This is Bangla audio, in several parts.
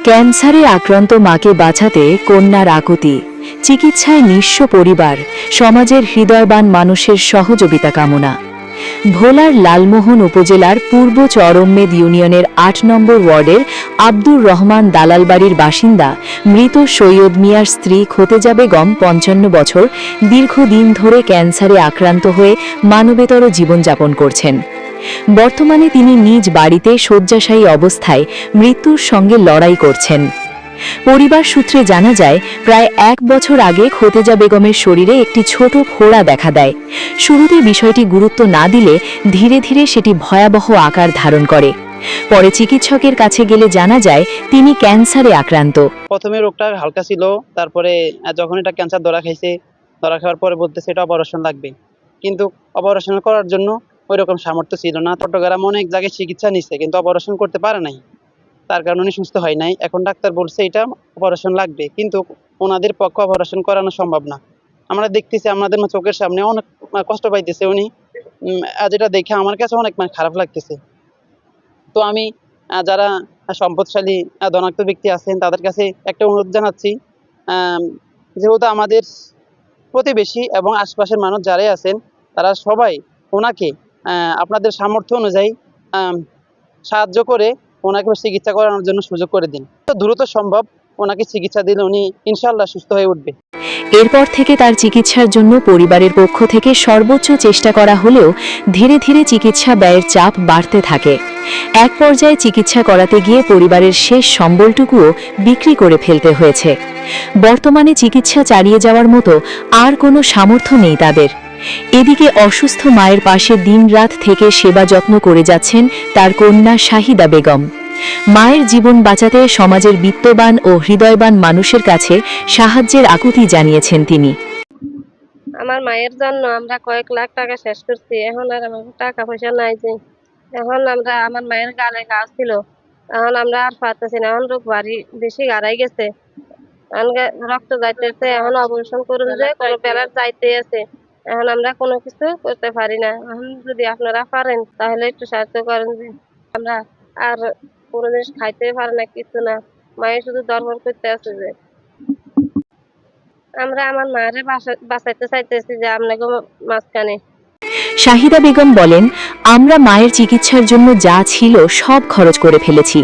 ক্যান্সারে আক্রান্ত মাকে বাঁচাতে কন্যার আকুতি, চিকিৎসায় নিঃস্ব পরিবার, সমাজের হৃদয়বান মানুষের সহযোগিতা কামনা। ভোলার লালমোহন উপজেলার পূর্ব চরমমেদ ইউনিয়নের ৮ নম্বর ওয়ার্ডের আব্দুর রহমান দালালবাড়ির বাসিন্দা মৃত সৈয়দ মিয়ার স্ত্রী খোতেজা বেগম ৫৫ বছর দীর্ঘদিন ধরে ক্যান্সারে আক্রান্ত হয়ে মানবেতর জীবনযাপন করছেন। বর্তমানে তিনি নিজ বাড়িতে শয্যাশায়ী অবস্থায় মৃত্যুর সঙ্গে লড়াই করছেন। পরিবার সূত্রে জানা যায়, প্রায় ১ বছর আগে খোতেজা বেগমের শরীরে একটি ছোট ফোড়া দেখা দেয়। শুরুতে বিষয়টি গুরুত্ব না দিলে ধীরে ধীরে সেটি ভয়াবহ আকার ধারণ করে। পরে চিকিৎসকের কাছে গেলে জানা যায় তিনি ক্যান্সারে আক্রান্ত। প্রথমে রোগটা হালকা ছিল, তারপরে যখন এটা ক্যান্সার ধরা খাওয়ার পরে বলতেছে এটা অপারেশন লাগবে, কিন্তু অপারেশন করার জন্য ওই রকম সামর্থ্য ছিল না। চট্টগ্রাম অনেক জায়গায় চিকিৎসা নিচ্ছে, কিন্তু অপারেশন করতে পারে নাই, তার কারণে সুস্থ হয় নাই। এখন ডাক্তার বলছে এটা অপারেশন লাগবে, কিন্তু ওনাদের পক্ষে অপারেশন করানো সম্ভব না। আমরা দেখতেছি আমাদের চোখের সামনে অনেক কষ্ট পাইতেছে উনি, যেটা দেখে আমার কাছে অনেক খারাপ লাগতেছে। তো আমি যারা সম্পদশালী ধনাত্ম ব্যক্তি আছেন তাদের কাছে একটা অনুরোধ জানাচ্ছি, যেহেতু আমাদের প্রতিবেশী এবং আশপাশের মানুষ যারাই আছেন তারা সবাই ওনাকে আপনাদের সামর্থ্য অনুযায়ী সাহায্য করে ওনাকে চিকিৎসা করানোর জন্য সুযোগ করে দিন। তো দ্রুত সম্ভব ওনাকে চিকিৎসা দিলে উনি ইনশাআল্লাহ সুস্থ হয়ে উঠবে। এরপর থেকে তার চিকিৎসার জন্য পরিবারের পক্ষ থেকে সর্বোচ্চ চেষ্টা করা হলেও ধীরে ধীরে চিকিৎসা ব্যয়ের চাপ বাড়তে থাকে। এক পর্যায়ে চিকিৎসা করাতে গিয়ে পরিবারের শেষ সম্বলটুকুও বিক্রি করে ফেলতে হয়েছে। বর্তমানে চিকিৎসা চালিয়ে যাওয়ার মতো আর কোনো সামর্থ্য নেই তাদের। এদিকে অসুস্থ মায়ের পাশে দিনরাত থেকে সেবা যত্ন করে যাচ্ছেন তার কন্যা শাহিদা বেগম। মায়ের জীবন বাঁচাতে সমাজের বিত্তবান ও হৃদয়বান মানুষের কাছে সাহায্যের আকুতি জানিয়েছেন তিনি। আমার মায়ের জন্য আমরা কয়েক লাখ টাকা শেষ করছি, এখন আর আমার টাকা পয়সা নাই। যে এখন আমার মায়ের গালে ঘা ছিল, এখন আমরা আর পারতেছি না। এখন রোগ বাড়ি বেশি গাড়াই গেছে, এখন রক্ত যাইতেছে, এখন অপারেশন করুন যে কোনো বেলার যাইতে আছে। এখন আমরা কোনো কিছু করতে পারি না। এখন যদি আপনারা পারেন তাহলে একটু সাহায্য করেন, যে আমরা আর কোনো জিনিস খাইতে পারি না, কিছু না। মায়ের শুধু দরবার করতে আছে যে আমরা আমার মায়ের বাঁচাইতে চাইতেছি, যে আপনাকে মাঝখানে। শাহিদা বেগম বলেন, আমরা মায়ের চিকিৎসার জন্য যা ছিল সব খরচ করে ফেলেছি,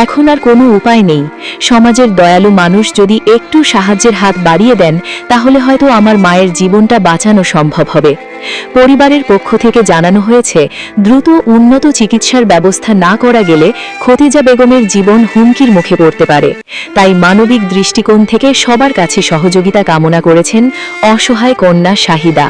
এখন আর কোনো উপায় নেই। সমাজের দয়ালু মানুষ যদি একটু সাহায্যের হাত বাড়িয়ে দেন তাহলে হয়তো আমার মায়ের জীবনটা বাঁচানো সম্ভব হবে। পরিবারের পক্ষ থেকে জানানো হয়েছে, দ্রুত উন্নত চিকিৎসার ব্যবস্থা না করা গেলে খোতেজা বেগমের জীবন হুমকির মুখে পড়তে পারে। তাই মানবিক দৃষ্টিকোণ থেকে সবার কাছে সহযোগিতা কামনা করেছেন অসহায় কন্যা শাহিদা।